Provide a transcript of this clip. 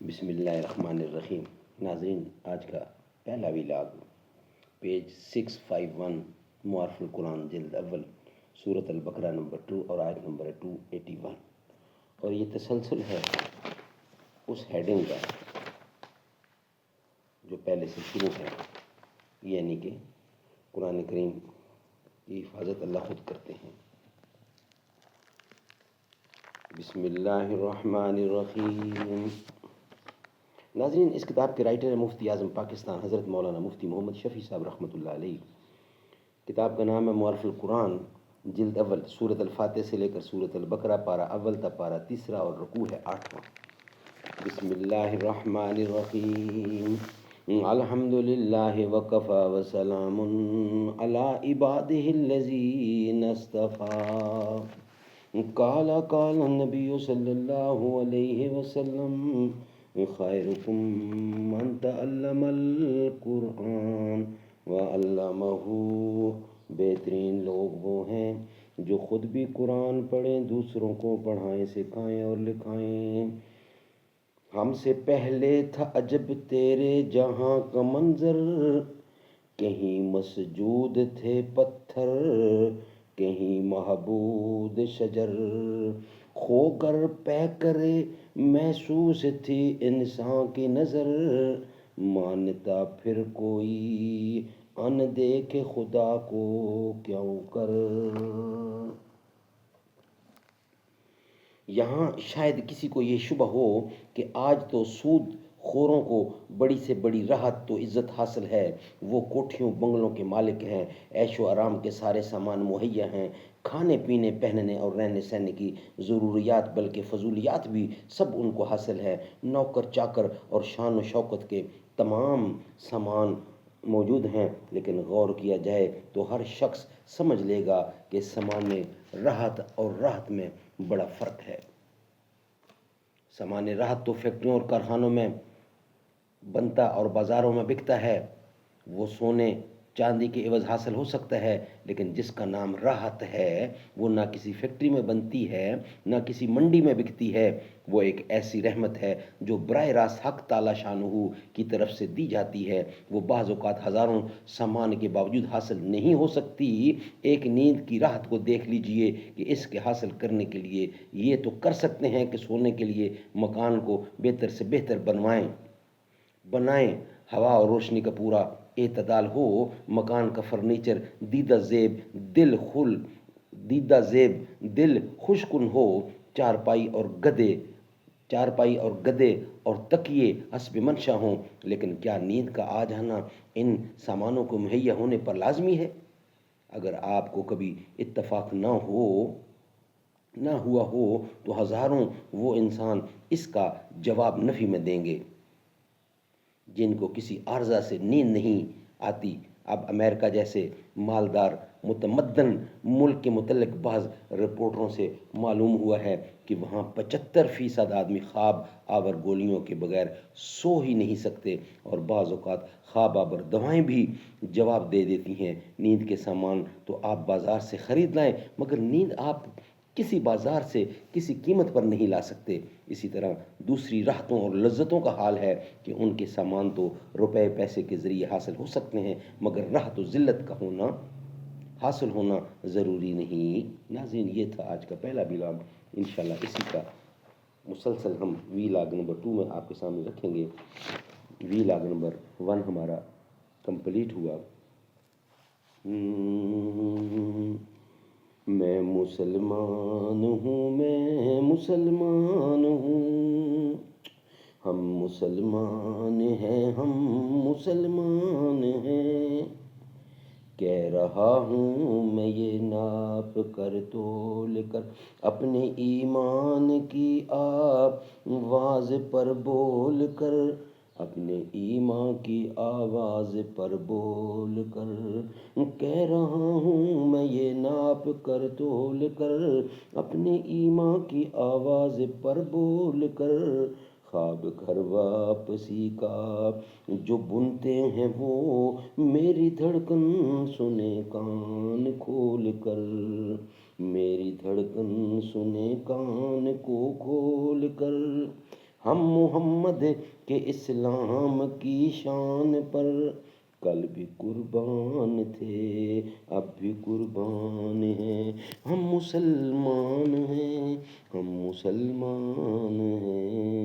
بسم اللہ الرحمن الرحیم۔ ناظرین، آج کا پہلا ولاگ پیج 651 معارف القرآن جلد اول سورۃ البقرہ نمبر 2 اور آیت نمبر 281، اور یہ تسلسل ہے اس ہیڈنگ کا جو پہلے سے شروع ہے، یعنی کہ قرآن کریم کی حفاظت اللہ خود کرتے ہیں۔ بسم اللہ الرحمن الرحیم۔ ناظرین، اس کتاب کے رائٹر ہیں مفتی اعظم پاکستان حضرت مولانا مفتی محمد شفیع صاحب رحمۃ اللہ علیہ۔ کتاب کا نام ہے معارف القرآن جلد اول، سورۃ الفاتحہ سے لے کر سورۃ البقرہ، پارہ اول تا پارہ تیسرا، اور رکوع ہے 8واں۔ بسم اللہ الرحمن الرحیم۔ الحمد للہ وکفی وسلام علی عبادہ الذین اصطفی۔ قال النبی صلی اللہ علیہ وسلم خیرکم من تعلم القرآن وعلمہ۔ بہترین لوگ وہ ہیں جو خود بھی قرآن پڑھیں، دوسروں کو پڑھائیں، سکھائیں اور لکھائیں۔ ہم سے پہلے تھا عجب تیرے جہاں کا منظر، کہیں مسجود تھے پتھر، کہیں معبود شجر۔ کھو کر پے کرے محسوس تھی انسان کی نظر، مانتا پھر کوئی ان دیکھے خدا کو کیوں کر۔ یہاں شاید کسی کو یہ شبہ ہو کہ آج تو سود خوروں کو بڑی سے بڑی راحت تو عزت حاصل ہے، وہ کوٹھیوں بنگلوں کے مالک ہیں، عیش و آرام کے سارے سامان مہیا ہیں، کھانے پینے پہننے اور رہنے سہنے کی ضروریات بلکہ فضولیات بھی سب ان کو حاصل ہے، نوکر چاکر اور شان و شوکت کے تمام سامان موجود ہیں۔ لیکن غور کیا جائے تو ہر شخص سمجھ لے گا کہ سامان راحت اور راحت میں بڑا فرق ہے۔ سامان راحت تو فیکٹریوں اور کارخانوں میں بنتا اور بازاروں میں بکتا ہے، وہ سونے چاندی کے عوض حاصل ہو سکتا ہے، لیکن جس کا نام راحت ہے وہ نہ کسی فیکٹری میں بنتی ہے نہ کسی منڈی میں بکتی ہے۔ وہ ایک ایسی رحمت ہے جو براہ راست حق تعالی شانہ کی طرف سے دی جاتی ہے۔ وہ بعض اوقات ہزاروں سامان کے باوجود حاصل نہیں ہو سکتی۔ ایک نیند کی راحت کو دیکھ لیجئے کہ اس کے حاصل کرنے کے لیے یہ تو کر سکتے ہیں کہ سونے کے لیے مکان کو بہتر سے بہتر بنائیں، ہوا اور روشنی کا پورا اعتدال ہو، مکان کا فرنیچر دیدہ زیب دل خوش کن ہو، چارپائی اور گدے اور تکیے حسب منشا ہوں۔ لیکن کیا نیند کا آ جانا ان سامانوں کو مہیا ہونے پر لازمی ہے؟ اگر آپ کو کبھی اتفاق نہ ہوا ہو تو ہزاروں وہ انسان اس کا جواب نفی میں دیں گے جن کو کسی عارضہ سے نیند نہیں آتی۔ اب امریکہ جیسے مالدار متمدن ملک کے متعلق بعض رپورٹوں سے معلوم ہوا ہے کہ وہاں 75% آدمی خواب آور گولیوں کے بغیر سو ہی نہیں سکتے، اور بعض اوقات خواب آور دوائیں بھی جواب دے دیتی ہیں۔ نیند کے سامان تو آپ بازار سے خرید لائیں، مگر نیند آپ کسی بازار سے کسی قیمت پر نہیں لا سکتے۔ اسی طرح دوسری راحتوں اور لذتوں کا حال ہے کہ ان کے سامان تو روپے پیسے کے ذریعے حاصل ہو سکتے ہیں، مگر راحت و ذلت کا حاصل ہونا ضروری نہیں۔ ناظرین، یہ تھا آج کا پہلا ولاگ۔ انشاءاللہ اسی کا مسلسل ہم ولاگ نمبر 2 میں آپ کے سامنے رکھیں گے۔ ولاگ نمبر 1 ہمارا کمپلیٹ ہوا۔ میں مسلمان ہوں، ہم مسلمان ہیں، کہہ رہا ہوں میں یہ ناپ کر تول کر اپنے ایمان کی آواز پر بول کر، کہہ رہا ہوں میں یہ ناپ کر تول کر اپنے ایمان کی آواز پر بول کر، خواب گھر واپسی کا جو بنتے ہیں وہ میری دھڑکن سنے کان کھول کر، میری دھڑکن سنے کان کو کھول کر، ہم محمد کے اسلام کی شان پر کل بھی قربان تھے، اب بھی قربان ہیں، ہم مسلمان ہیں، ہم مسلمان ہیں،